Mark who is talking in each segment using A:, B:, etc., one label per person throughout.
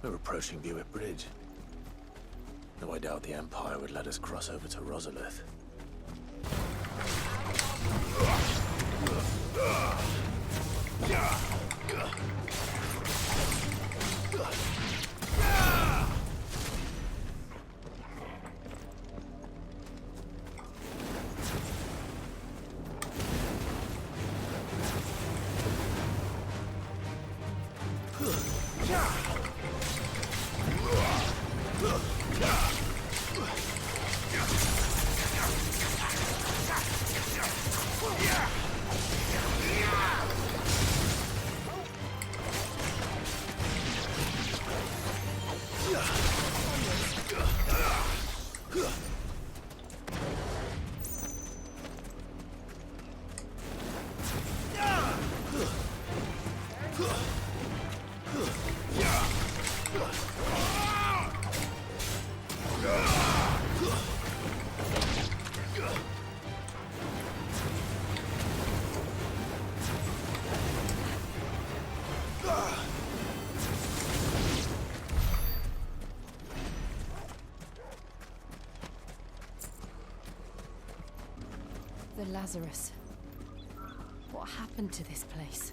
A: We're approaching Buick Bridge. Though I doubt the Empire would let us cross over to Rosalith.
B: The Lazarus. What happened to this place?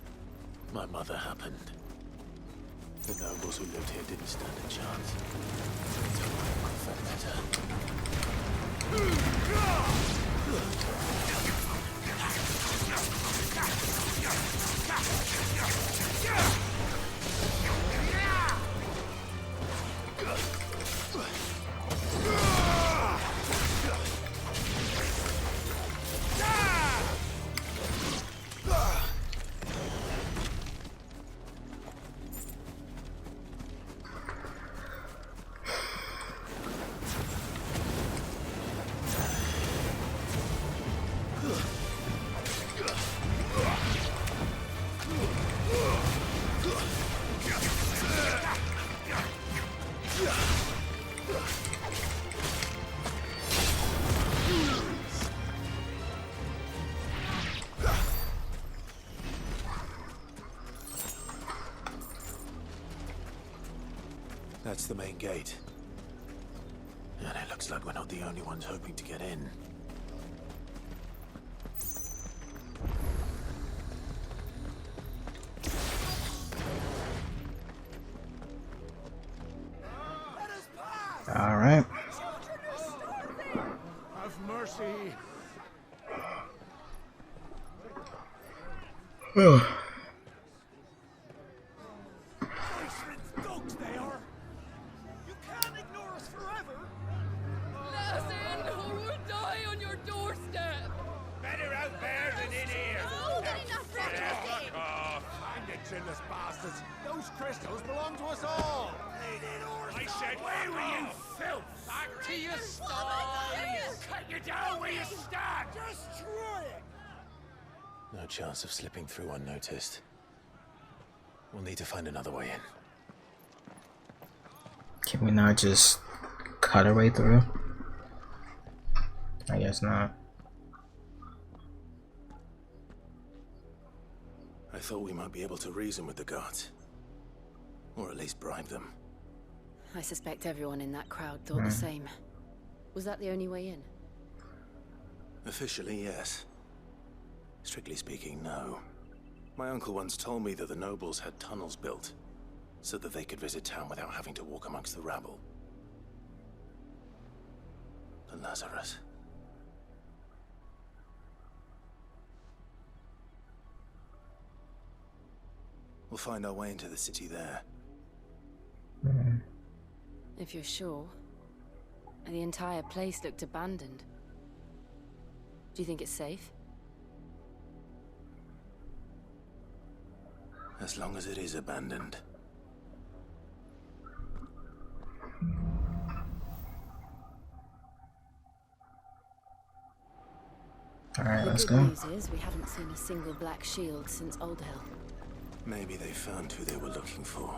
A: My mother happened. The nobles who lived here didn't stand a chance. Until my uncle felt That's the main gate. And it looks like we're not the only ones hoping to get in.
C: All right.
D: Have mercy. Dogs they are. You can't ignore us forever.
E: Let us in, or we'll die on your doorstep.
D: Better out there than in here.
E: Oh, enough rhetoric.
D: Find it, chinless bastards. Those crystals belong to us all. I said, where were you, filth? Back to your stall. Cut you down where you stand. Destroy it.
A: No chance of slipping through unnoticed. We'll need to find another way in.
C: Can we not just cut our way through? I guess not.
A: I thought we might be able to reason with the guards. Or at least bribe them.
B: I suspect everyone in that crowd thought the same. Was that the only way in?
A: Officially, yes. Strictly speaking, no. My uncle once told me that the nobles had tunnels built, so that they could visit town without having to walk amongst the rabble. The Lazarus. We'll find our way into the city there.
B: If you're sure. The entire place looked abandoned. Do you think it's safe?
A: As long as it is abandoned.
C: Alright,
B: The
C: let's
B: good
C: go.
B: news is we haven't seen a single black shield since Old Hill.
A: Maybe they found who they were looking for.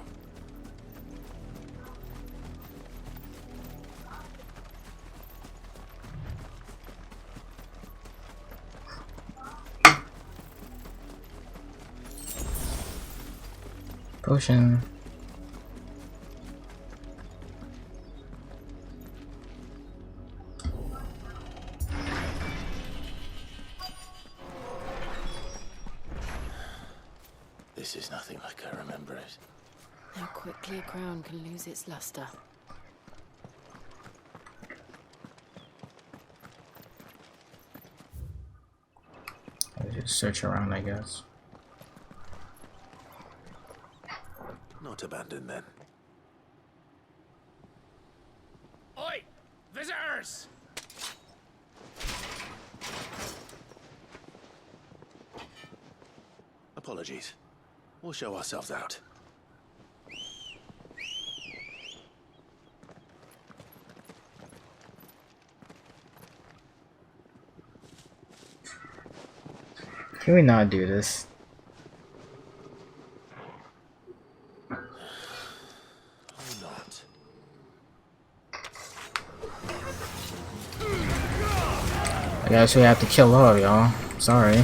C: Potion.
A: like I remember it.
B: How quickly a crown can lose its luster.
C: I just search around, I guess.
A: Not abandoned then.
D: Oi! Visitors!
A: Apologies. We'll show ourselves out.
C: Can we not do this?
A: Or not.
C: I guess we have to kill all of y'all. Sorry.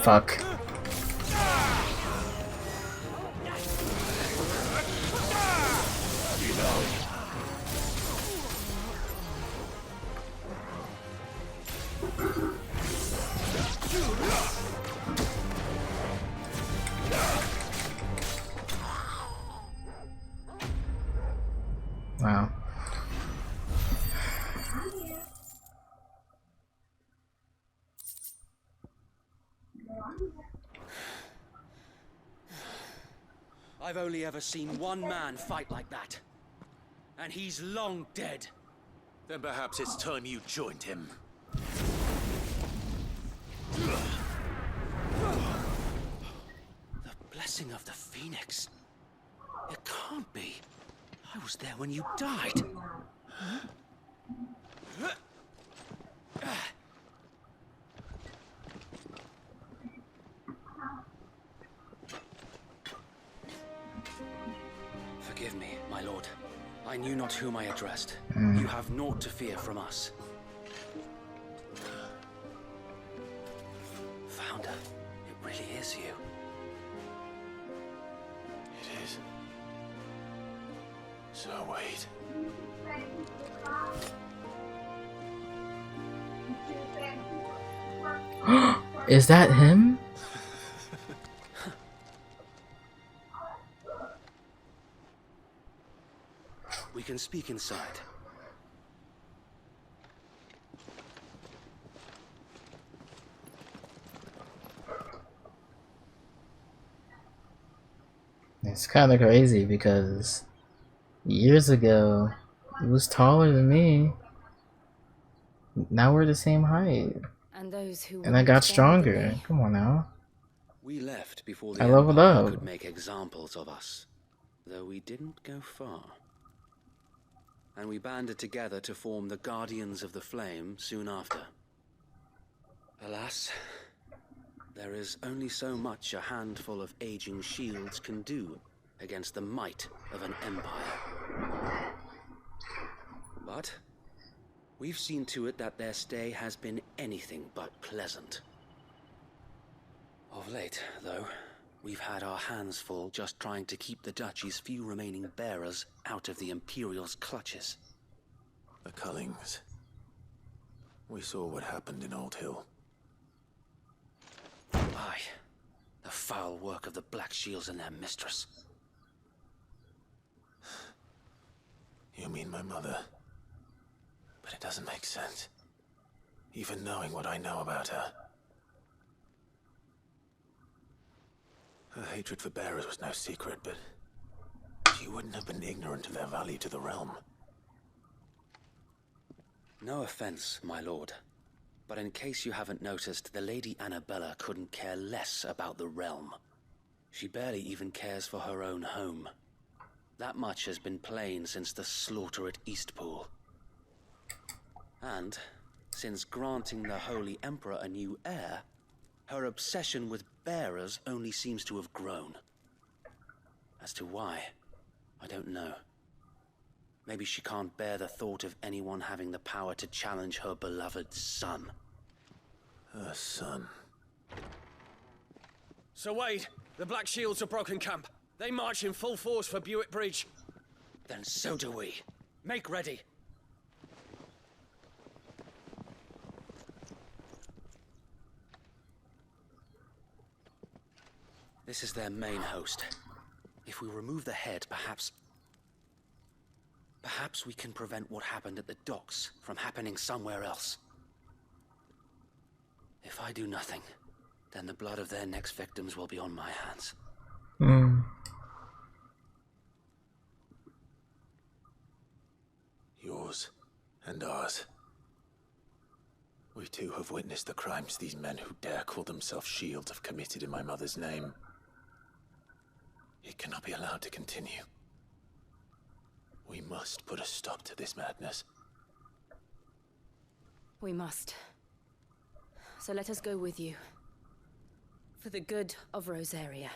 C: Fuck. Wow.
F: I've only ever seen one man fight like that. And he's long dead.
A: Then perhaps it's time you joined him.
F: The blessing of the Phoenix. It can't be. I was there when you died. Forgive me, my lord. I knew not whom I addressed. You have naught to fear from us. Founder, it really is you.
A: It is. So wait.
C: Is that him?
F: We can speak inside.
C: It's kind of crazy because years ago he was taller than me. Now we're the same height.
B: And those who
C: And I
B: once
C: got
B: bowed the
C: stronger.
B: knee.
C: Come on now.
F: We left before the
C: I leveled
F: Empire
C: up.
F: could make examples of us, though we didn't go far. And we banded together to form the Guardians of the Flame soon after. Alas, there is only so much a handful of aging shields can do against the might of an empire. But we've seen to it that their stay has been anything but pleasant. Of late, though, we've had our hands full just trying to keep the Duchy's few remaining bearers out of the Imperial's clutches.
A: The Cullings. We saw what happened in Old Hill.
F: Aye, the foul work of the Black Shields and their mistress.
A: You mean my mother? But it doesn't make sense. Even knowing what I know about her. Her hatred for bearers was no secret, but she wouldn't have been ignorant of their value to the realm.
F: No offense, my lord, but in case you haven't noticed, the Lady Annabella couldn't care less about the realm. She barely even cares for her own home. That much has been plain since the slaughter at Eastpool. And, since granting the Holy Emperor a new heir, her obsession with bearers only seems to have grown. As to why, I don't know. Maybe she can't bear the thought of anyone having the power to challenge her beloved son.
A: Her son.
G: Sir Wade, the Black Shields have broken camp. They march in full force for Buick Bridge.
F: Then so do we. Make ready. This is their main host. If we remove the head, perhaps we can prevent what happened at the docks from happening somewhere else. If I do nothing, then the blood of their next victims will be on my hands.
A: Yours and ours. We too have witnessed the crimes these men who dare call themselves Shields have committed in my mother's name. It cannot be allowed to continue. We must put a stop to this madness.
B: We must. So let us go with you. For the good of Rosaria.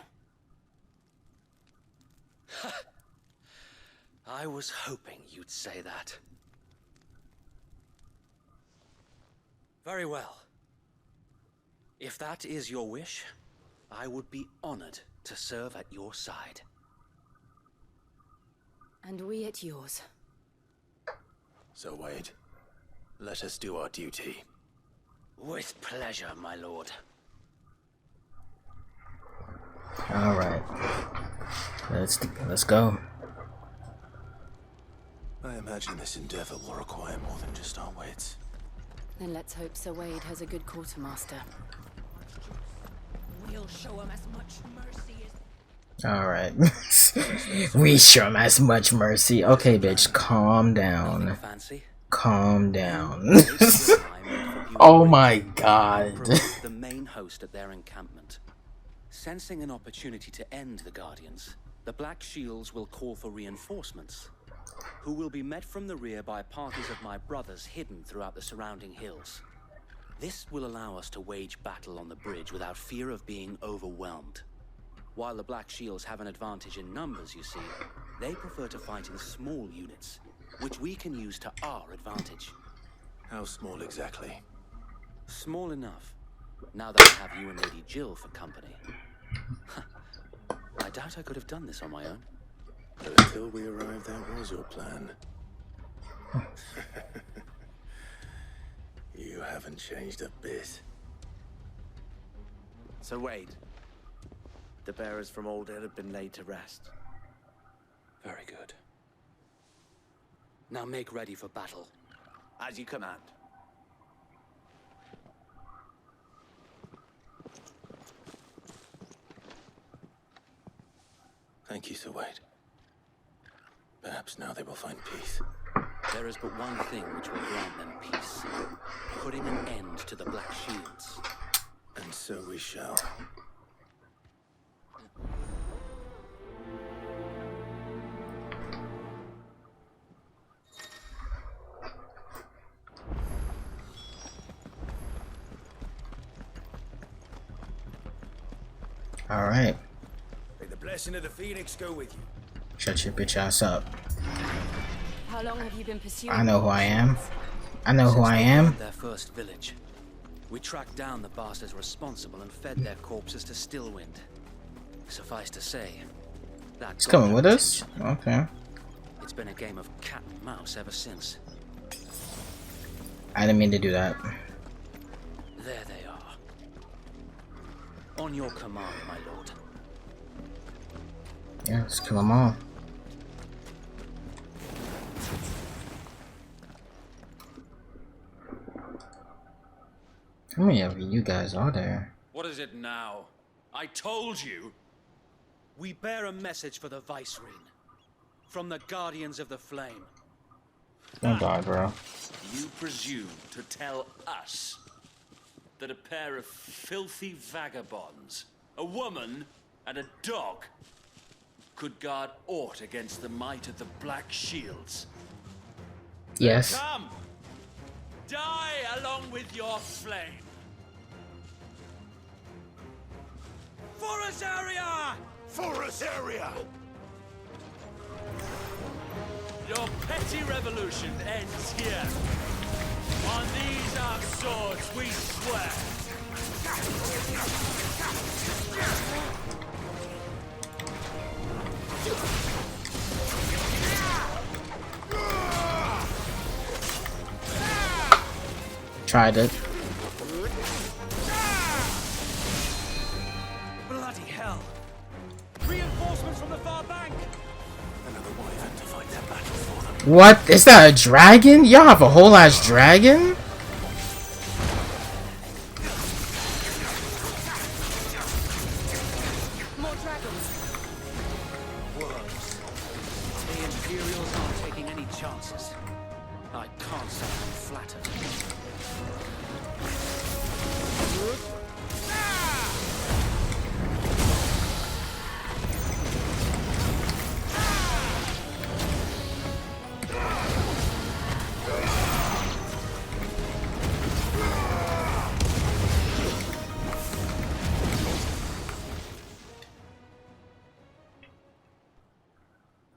F: I was hoping you'd say that. Very well. If that is your wish, I would be honored to serve at your side.
B: And we at yours.
A: So Wade, let us do our duty.
F: With pleasure, my lord.
C: All right. Let's go.
A: I imagine this endeavor will require more than just our wits.
B: Then let's hope Sir Wade has a good quartermaster.
E: We'll show him as much mercy as...
C: All right. We show him as much mercy. Okay, bitch, calm down.
F: Fancy?
C: Calm down. Oh my god.
F: The main host at their encampment. Sensing an opportunity to end the Guardians, the Black Shields will call for reinforcements, who will be met from the rear by parties of my brothers hidden throughout the surrounding hills. This will allow us to wage battle on the bridge without fear of being overwhelmed. While the Black Shields have an advantage in numbers, you see, they prefer to fight in small units, which we can use to our advantage.
A: How small exactly?
F: Small enough, now that I have you and Lady Jill for company. I doubt I could have done this on my own.
A: But until we arrived, that was your plan. You haven't changed a bit.
H: Sir Wade, the bearers from Alder have been laid to rest.
F: Very good. Now make ready for battle.
H: As you command.
A: Thank you, Sir Wade. Perhaps now they will find peace.
F: There is but one thing which will grant them peace. Putting an end to the Black Shields.
A: And so we shall.
C: Alright.
D: May the blessing of the Phoenix go with you.
C: Shut your bitch ass up.
B: How long have you been pursuing?
C: I know who I am. I know who I am.
F: Their first village. We tracked down the bastards responsible and fed their corpses to Stillwind. Suffice to say, that
C: He's coming with us? Okay.
F: It's been a game of cat and mouse ever since.
C: I didn't mean to do that.
F: There they are. On your command, my lord.
C: Yeah, let's kill them all. How many of you guys are there?
G: What is it now? I told you!
F: We bear a message for the Vicereine. From the Guardians of the Flame.
C: Don't die, bro.
I: You presume to tell us that a pair of filthy vagabonds, a woman and a dog, could guard aught against the might of the Black Shields?
C: Yes.
I: Come! Die along with your flame! For Rosaria!
D: For Rosaria!
I: Your petty revolution ends here. On these our swords we swear.
C: tried it.
G: Bloody hell! Reinforcements from the far bank!
A: Another wyvern to fight their battle for them.
C: What? Is that a dragon? Y'all have a whole ass dragon?
E: More dragons.
F: Worms. The Imperials aren't taking any chances. I can't say I'm flattered.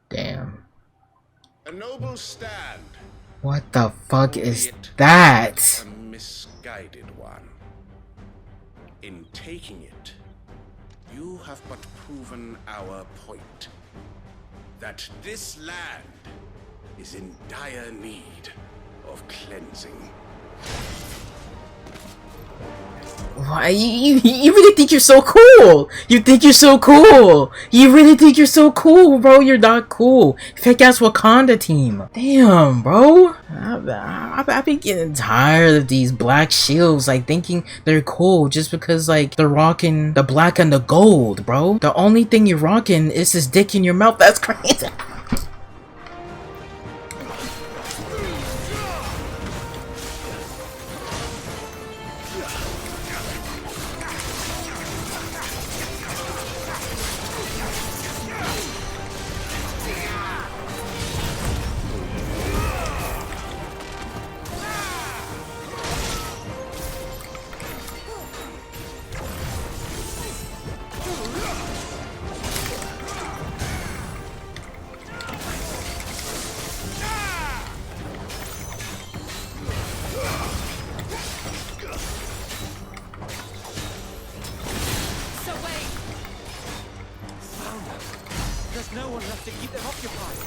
C: Damn.
D: A noble stand.
C: What the fuck is that?
D: A misguided one. In taking it, you have but proven our point. That this land is in dire need of cleansing.
C: Why you really think you're so cool? You think you're so cool? You really think you're so cool, bro? You're not cool. Fake ass Wakanda team. Damn, bro. I've been getting tired of these black shields, like thinking they're cool just because like they're rocking the black and the gold, bro. The only thing you're rocking is this dick in your mouth. That's crazy.
G: There's no one left to keep them occupied.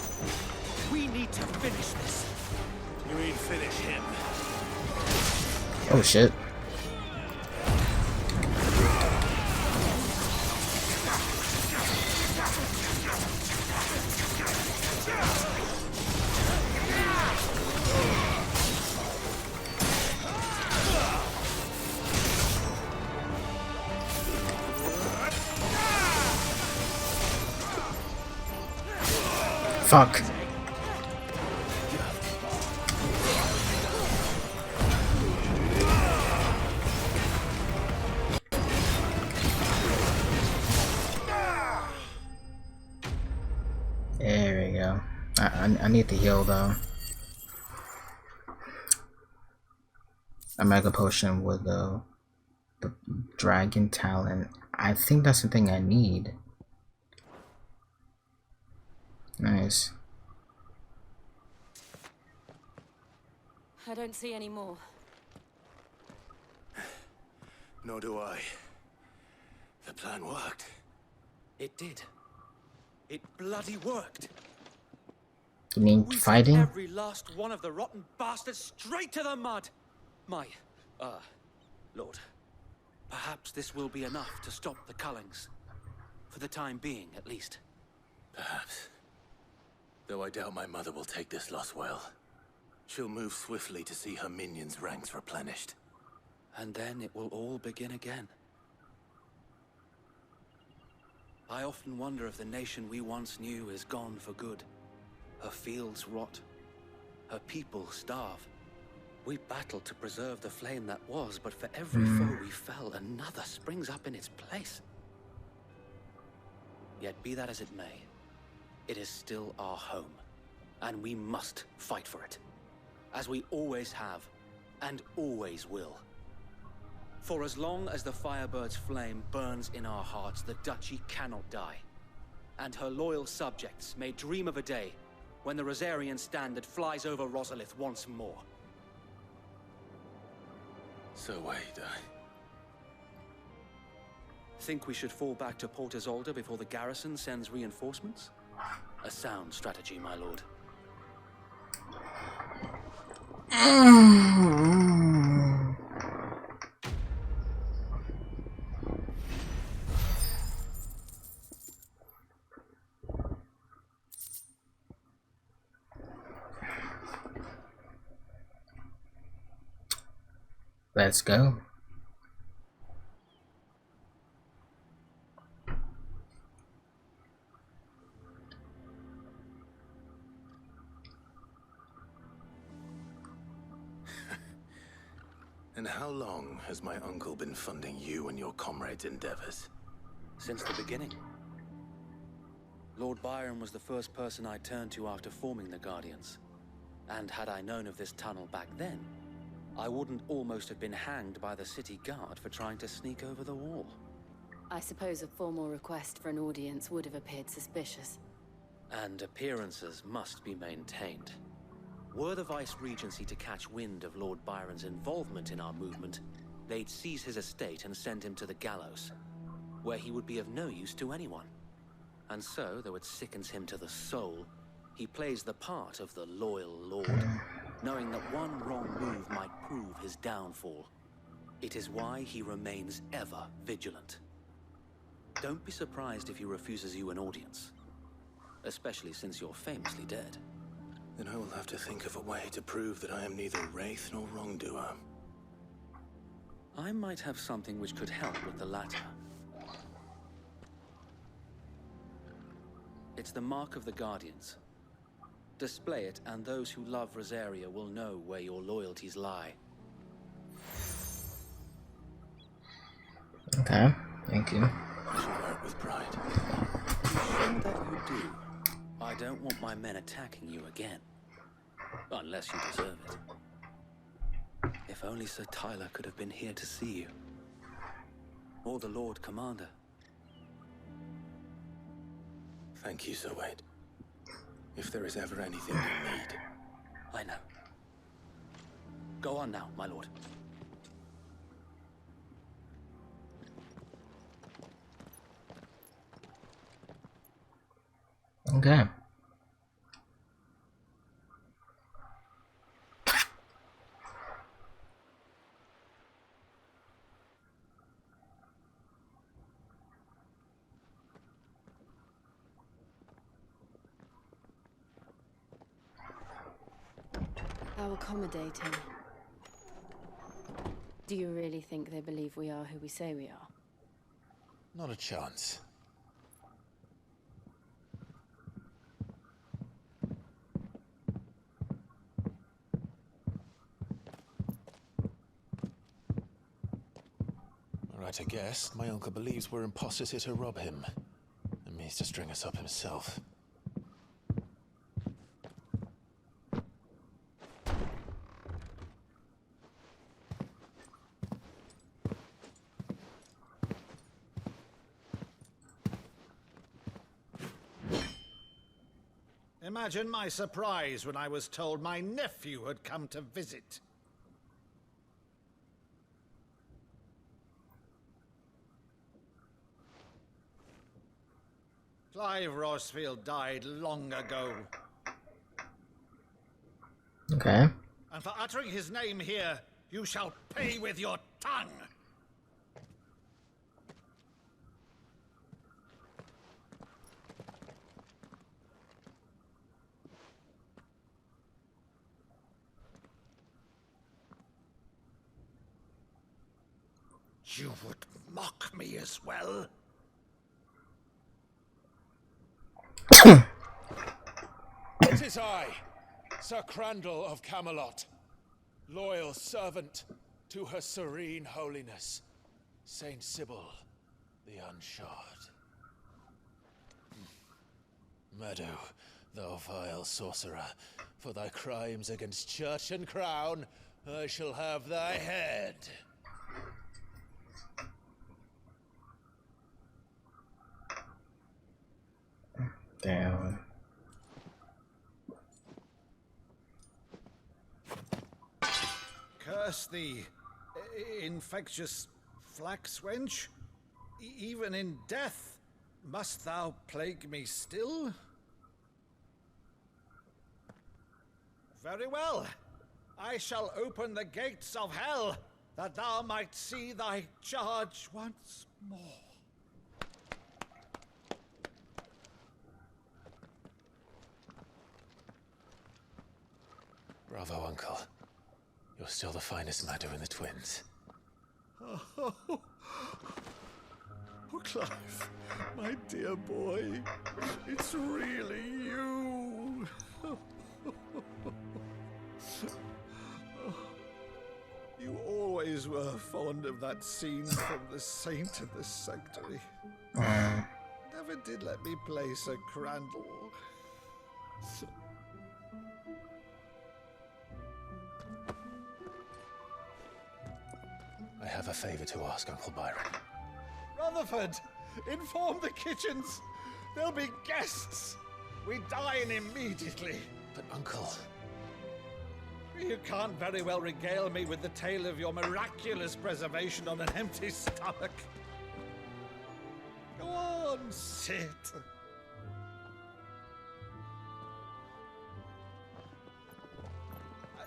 G: We need to finish this.
A: You mean finish him?
C: Oh shit. Fuck. There we go. I need to heal though. A mega potion with the dragon talent. I think that's the thing I need. Nice.
B: I don't see any more.
A: Nor do I. The plan worked.
G: It did. It bloody worked.
C: You mean
G: We
C: fighting?
G: sent every last one of the rotten bastards straight to the mud. My, Lord, perhaps this will be enough to stop the Cullings. For the time being, at least.
A: Perhaps. Though I doubt my mother will take this loss well. She'll move swiftly to see her minions' ranks replenished.
F: And then it will all begin again. I often wonder if the nation we once knew is gone for good. Her fields rot. Her people starve. We battled to preserve the flame that was, but for every foe we fell, another springs up in its place. Yet be that as it may, it is still our home, and we must fight for it, as we always have, and always will. For as long as the Firebird's flame burns in our hearts, the Duchy cannot die, and her loyal subjects may dream of a day when the Rosarian standard flies over Rosalith once more.
A: So wait,
F: Think we should fall back to Port Isolde before the garrison sends reinforcements? A sound strategy, my lord.
C: Let's go.
A: And how long has my uncle been funding you and your comrades' endeavors?
F: Since the beginning. Lord Byron was the first person I turned to after forming the Guardians. And had I known of this tunnel back then, I wouldn't almost have been hanged by the city guard for trying to sneak over the wall.
B: I suppose a formal request for an audience would have appeared suspicious.
F: And appearances must be maintained. Were the Vice-Regency to catch wind of Lord Byron's involvement in our movement, they'd seize his estate and send him to the gallows, where he would be of no use to anyone. And so, though it sickens him to the soul, he plays the part of the loyal lord, knowing that one wrong move might prove his downfall. It is why he remains ever vigilant. Don't be surprised if he refuses you an audience, especially since you're famously dead.
A: Then I will have to think of a way to prove that I am neither wraith nor wrongdoer.
F: I might have something which could help with the latter. It's the mark of the Guardians. Display it, and those who love Rosaria will know where your loyalties lie.
C: Okay, thank you.
A: I shall wear it with pride.
F: Be sure that you do. I don't want my men attacking you again. Unless you deserve it. If only Sir Tyler could have been here to see you. Or the Lord Commander.
A: Thank you, Sir Wade. If there is ever anything you need...
F: I know. Go on now, my lord.
C: Okay.
B: How accommodating. Do you really think they believe we are who we say we are?
A: Not a chance. Right, I guess. My uncle believes we're imposters here to rob him. And means to string us up himself.
D: Imagine my surprise when I was told my nephew had come to visit. Clive Rosfield died long ago.
C: Okay.
D: And for uttering his name here, you shall pay with your tongue. You would mock me as well?
J: It is I, Sir Crandall of Camelot, loyal servant to Her Serene Holiness, Saint Sybil the Unshod. Meadow, thou vile sorcerer, for thy crimes against church and crown, I shall have thy head.
C: Damn.
D: Curse thee, infectious flax wench. Even in death, must thou plague me still? Very well. I shall open the gates of hell, that thou might see thy charge once more.
A: Bravo, Uncle. Your
J: You're still the finest Madu in the twins.
D: Oh, Clive, my dear boy, it's really you. You always were fond of that scene from The Saint of the Sanctuary. Never did let me play Sir Crandall.
J: I have a favor to ask, Uncle Byron.
D: Rutherford, inform the kitchens. There'll be guests. We dine immediately.
J: But, Uncle...
D: You can't very well regale me with the tale of your miraculous preservation on an empty stomach. Go on, sit.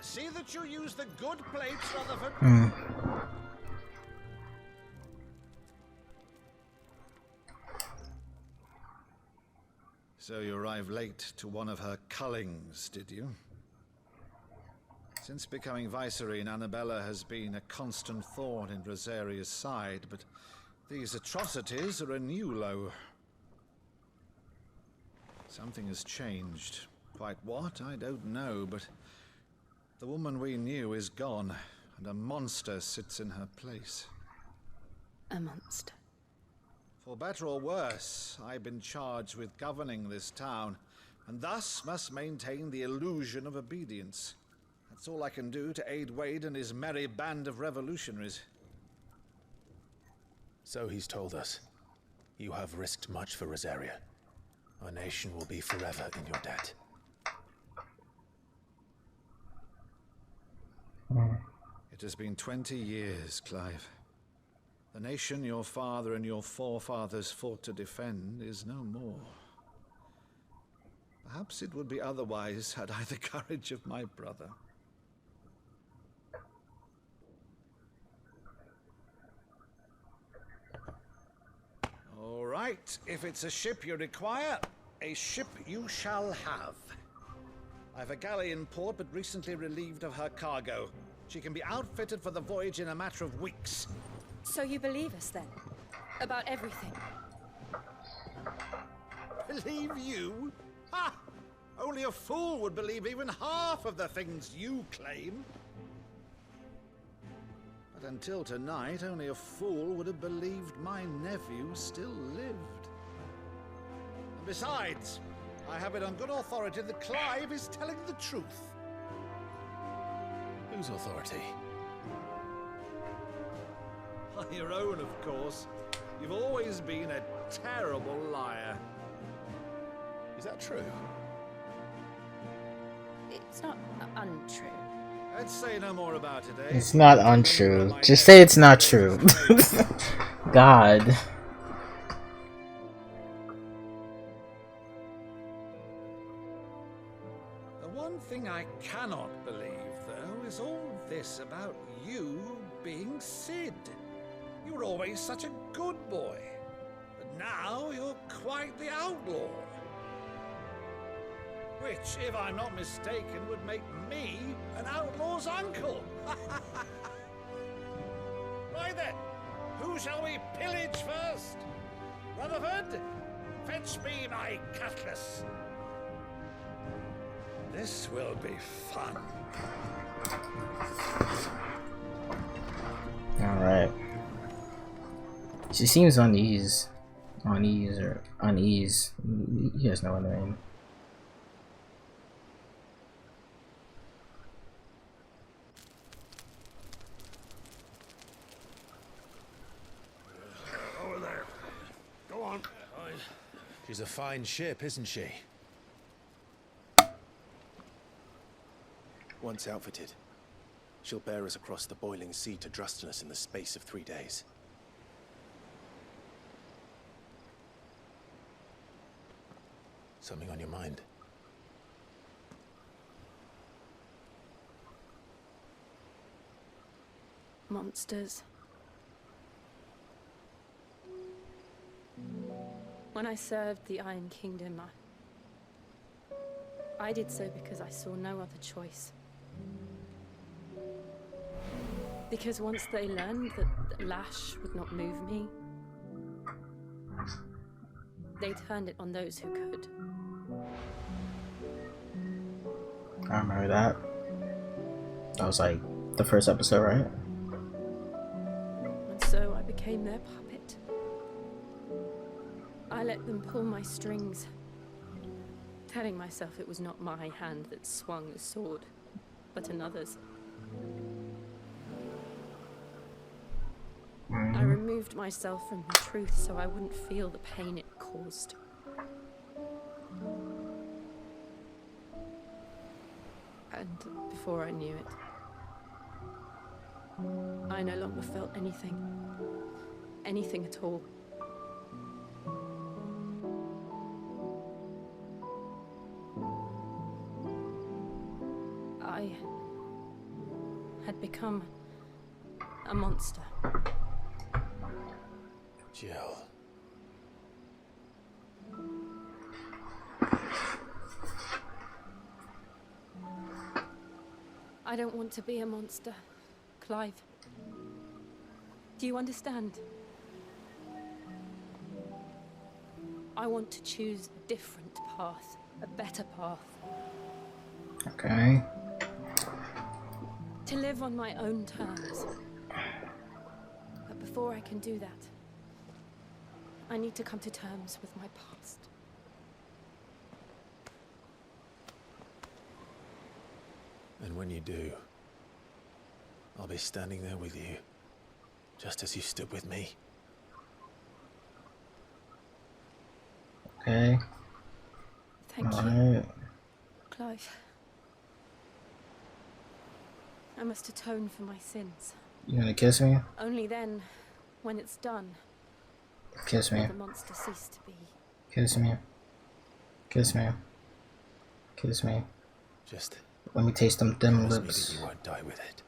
D: See that you use the good plates, Rutherford. So you arrived late to one of her cullings, did you? Since becoming Vicereine, Annabella has been a constant thorn in Rosaria's side, but these atrocities are a new low. Something has changed. Quite what, I don't know, but the woman we knew is gone, and a monster sits in her place.
B: A monster.
D: For better or worse, I've been charged with governing this town, and thus must maintain the illusion of obedience. That's all I can do to aid Wade and his merry band of revolutionaries.
J: So he's told us. You have risked much for Rosaria. Our nation will be forever in your debt.
D: It has been 20 years, Clive. The nation your father and your forefathers fought to defend is no more. Perhaps it would be otherwise had I the courage of my brother. All right, if it's a ship you require, a ship you shall have. I've a galley in port, but recently relieved of her cargo. She can be outfitted for the voyage in a matter of weeks.
K: So you believe us then? About everything?
D: Believe you? Ha! Only a fool would believe even half of the things you claim. But until tonight, only a fool would have believed my nephew still lived. And besides, I have it on good authority that Clive is telling the truth.
J: Whose authority?
D: Your own, of course. You've always been a terrible liar.
J: Is that true?
B: It's not untrue.
D: Let's say no more about it, eh?
C: It's not untrue. Just say it's not true. God.
D: The one thing I cannot believe, though, is all this about you being Sid. You were always such a good boy, but now you're quite the outlaw. Which, if I'm not mistaken, would make me an outlaw's uncle. Right then, who shall we pillage first? Rutherford, fetch me my cutlass. This will be fun.
C: Alright. She seems unease. Unease or unease. He has no other name.
D: Over there. Go on.
J: She's a fine ship, isn't she?
A: Once outfitted, she'll bear us across the boiling sea to Drustinus in the space of 3 days.
J: Something on your mind?
B: Monsters. When I served the Iron Kingdom, I did so because I saw no other choice. Because once they learned that the lash would not move me, they turned it on those who could.
C: I remember that. That was like the first episode, right?
B: And so I became their puppet. I let them pull my strings, telling myself it was not my hand that swung the sword, but another's. I removed myself from the truth so I wouldn't feel the pain it caused. And before I knew it, I no longer felt anything. Anything at all. I had become a monster.
J: Jill.
B: I don't want to be a monster, Clive. Do you understand? I want to choose a different path, a better path.
C: Okay.
B: To live on my own terms. But before I can do that, I need to come to terms with my past.
J: And when you do, I'll be standing there with you, just as you stood with me.
C: Okay.
B: Thank
C: All
B: you,
C: right.
B: Clive. I must atone for my sins.
C: You gonna kiss me?
B: Only then, when it's done,
C: Kiss me.
B: will the monster cease to be.
C: Kiss me. Kiss me. Kiss me.
J: Just
C: let me taste them thin
J: promise me
C: lips.
J: that you won't die with it.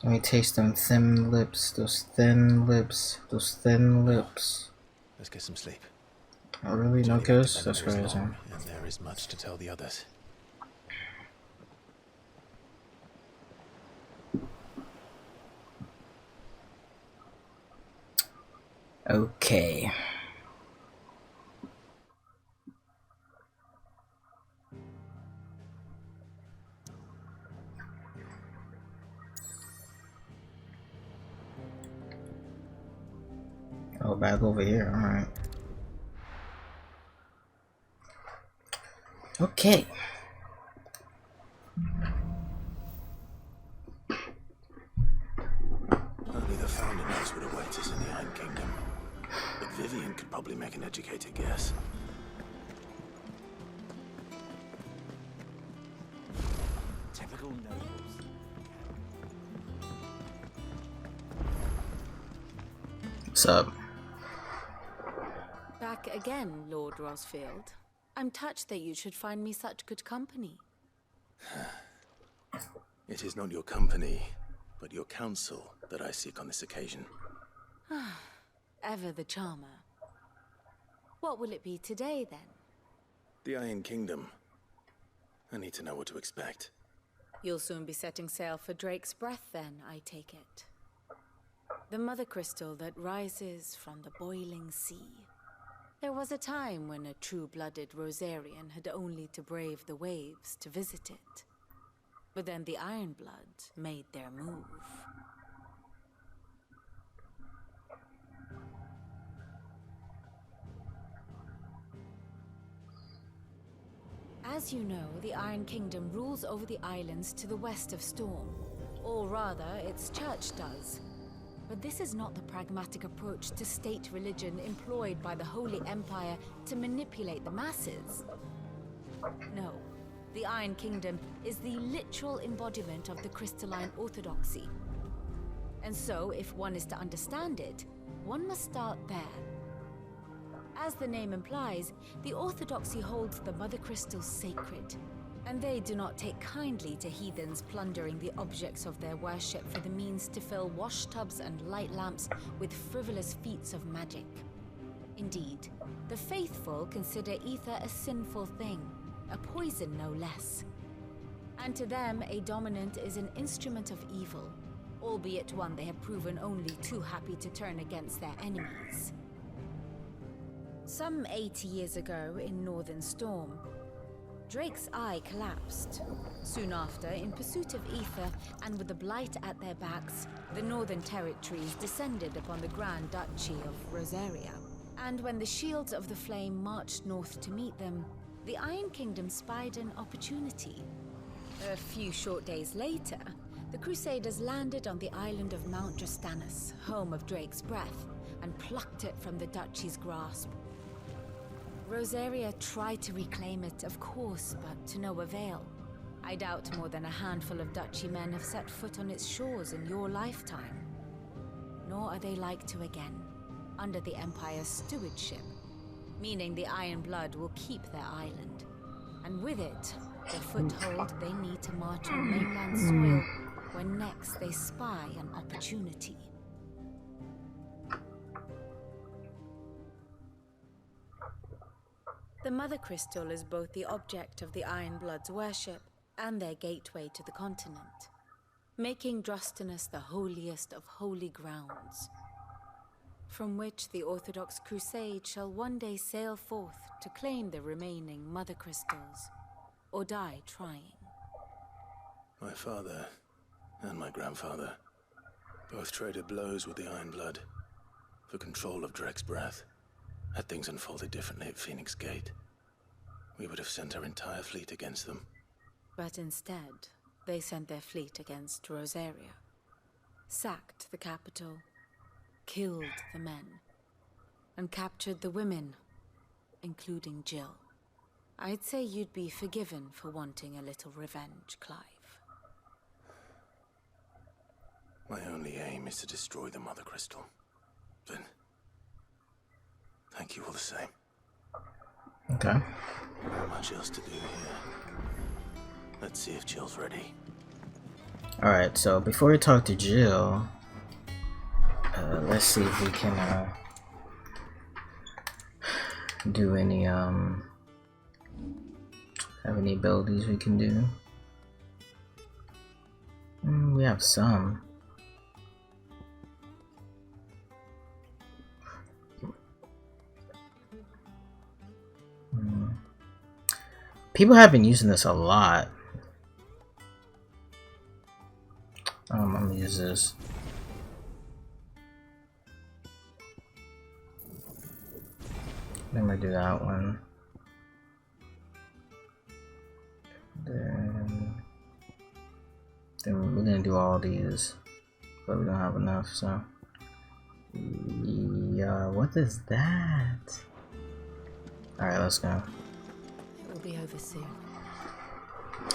C: Let me taste them thin lips. Those thin lips. Those thin lips.
J: Let's get some sleep.
C: Oh really? No
J: Journey
C: kiss?
J: to
C: That's
J: Bendor is
C: crazy.
J: long, and there is much to tell the others.
C: Okay. Oh, back over here. All right. Okay.
A: Only the Founder knows what awaits us in the Iron Kingdom. But Vivian could probably make an educated guess.
H: Typical nobles.
C: What's up?
L: Back again, Lord Rosfield. I'm touched that you should find me such good company.
A: It is not your company, but your counsel that I seek on this occasion.
L: Ever the charmer. What will it be today, then?
A: The Iron Kingdom. I need to know what to expect.
L: You'll soon be setting sail for Drake's Breath, then, I take it. The mother crystal that rises from the boiling sea. There was a time when a true-blooded Rosarian had only to brave the waves to visit it. But then the Ironblood made their move. As you know, the Iron Kingdom rules over the islands to the west of Storm. Or rather, its church does. But this is not the pragmatic approach to state religion employed by the Holy Empire to manipulate the masses. No, the Iron Kingdom is the literal embodiment of the crystalline orthodoxy. And so, if one is to understand it, one must start there. As the name implies, the orthodoxy holds the Mother Crystals sacred, and they do not take kindly to heathens plundering the objects of their worship for the means to fill washtubs and light lamps with frivolous feats of magic. Indeed, the faithful consider ether a sinful thing, a poison no less. And to them, a dominant is an instrument of evil, albeit one they have proven only too happy to turn against their enemies. Some 80 years ago in Northern Storm, Drake's eye collapsed. Soon after, in pursuit of ether and with the Blight at their backs, the Northern Territories descended upon the Grand Duchy of Rosaria. And when the Shields of the Flame marched north to meet them, the Iron Kingdom spied an opportunity. A few short days later, the Crusaders landed on the island of Mount Justanus, home of Drake's breath, and plucked it from the Duchy's grasp. Rosaria tried to reclaim it, of course, but to no avail. I doubt more than a handful of Duchy men have set foot on its shores in your lifetime. Nor are they like to again, under the Empire's stewardship, meaning the Iron Blood will keep their island. And with it, the foothold they need to march on mainland soil when next they spy an opportunity. The Mother Crystal is both the object of the Iron Blood's worship and their gateway to the continent, making Drustinus the holiest of holy grounds, from which the Orthodox Crusade shall one day sail forth to claim the remaining Mother Crystals, or die trying.
A: My father and my grandfather both traded blows with the Iron Blood for control of Drake's breath. Had things unfolded differently at Phoenix Gate, we would have sent our entire fleet against them.
L: But instead, they sent their fleet against Rosaria, sacked the capital, killed the men, and captured the women, including Jill. I'd say you'd be forgiven for wanting a little revenge, Clive.
A: My only aim is to destroy the Mother Crystal. Then, thank you all the same.
C: Okay.
A: Not much else to do here. Let's see if Jill's ready.
C: Alright, so before we talk to Jill, let's see if we can do any have any abilities we can do. We have some. People have been using this a lot. I'm gonna use this. I'm gonna do that one. Then we're gonna do all these, but we don't have enough, so. Yeah, what is that? Alright, let's go.
B: It will be over soon.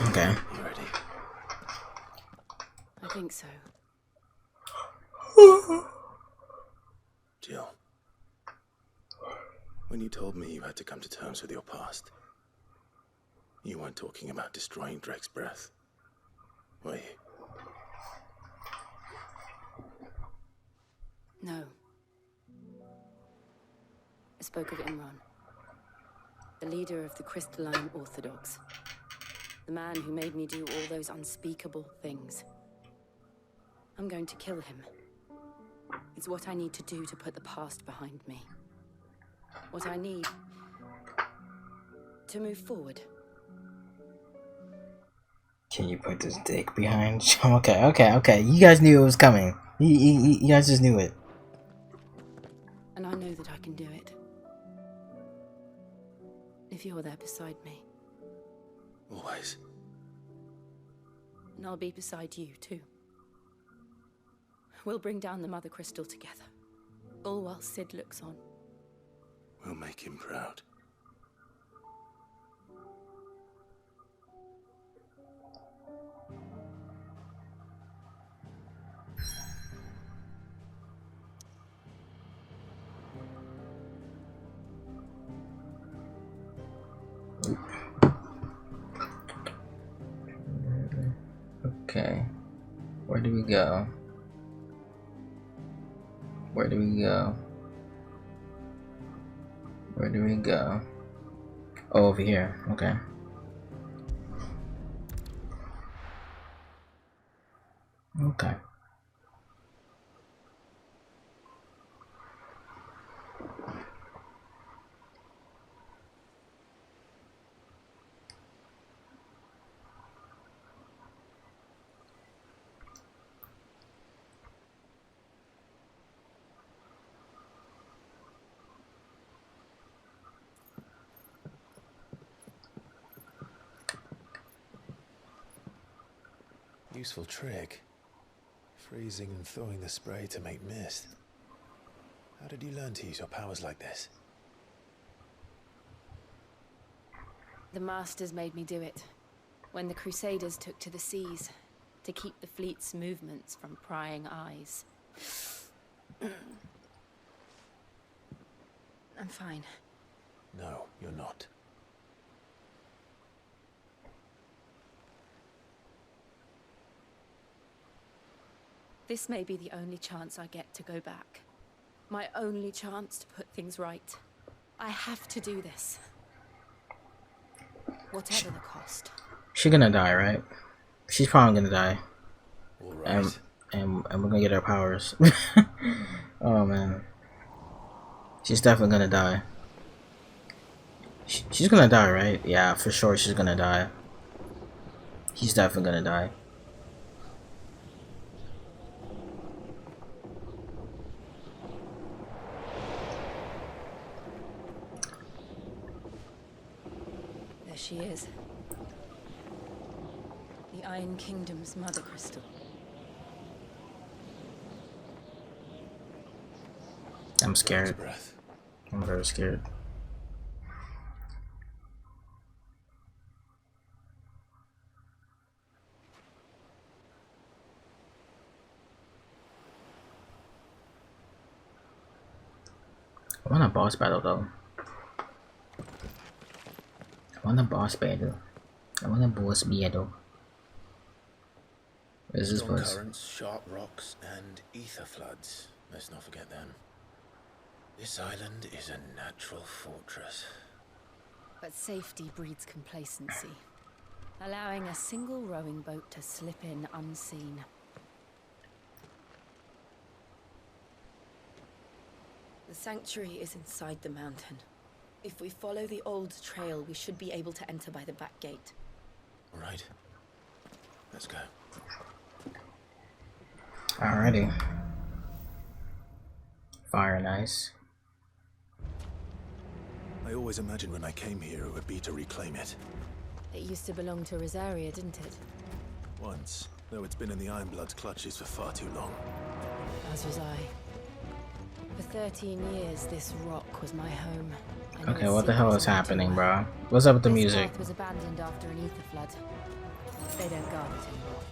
C: Okay.
A: You ready?
B: I think so.
A: Jill, when you told me you had to come to terms with your past, you weren't talking about destroying Drake's breath, were you?
B: No. I spoke of Imran, the leader of the Crystalline Orthodox. The man who made me do all those unspeakable things. I'm going to kill him. It's what I need to do to put the past behind me. What I need to move forward.
C: Can you put this dick behind? Okay. You guys knew it was coming. You guys just knew it.
B: And I know that I can do it. If you're there beside me.
A: Always.
B: And I'll be beside you, too. We'll bring down the Mother Crystal together. All while Sid looks on.
A: We'll make him proud.
C: Okay. Where do we go? Where do we go? Where do we go? Oh, over here. Okay. Okay.
A: useful trick. Freezing and thawing the spray to make mist. How did you learn to use your powers like this?
B: The Masters made me do it. When the Crusaders took to the seas, to keep the fleet's movements from prying eyes. I'm fine.
A: No, you're not.
B: This may be the only chance I get to go back. My only chance to put things right. I have to do this. Whatever the cost.
C: She's gonna die, right? She's probably gonna die.
A: All right.
C: And we're gonna get her powers. Oh man. She's definitely gonna die. She's gonna die, right? Yeah, for sure she's gonna die. He's definitely gonna die.
B: There she is. The Iron Kingdom's Mother Crystal.
C: I'm scared.
A: Breath.
C: I'm very scared. I want a boss battle though. I want a boss battle. Where's this
A: Strong
C: place?
A: currents, sharp rocks, and ether floods. Let's not forget them. This island is a natural fortress.
B: But safety breeds complacency, allowing a single rowing boat to slip in unseen. The sanctuary is inside the mountain. If we follow the old trail, we should be able to enter by the back gate.
A: All right. Let's go.
C: Alrighty. Fire and ice.
A: I always imagined when I came here it would be to reclaim it.
B: It used to belong to Rosaria, didn't it?
A: Once, though it's been in the Ironblood's clutches for far too long.
B: As was I. For 13 years, this rock was my home.
C: Okay, what the hell is happening, bro? What's up with the music?
B: This path was abandoned after an ether flood. They don't guard it anymore.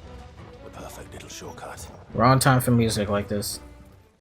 A: The perfect little shortcut.
C: We're on time for music like this.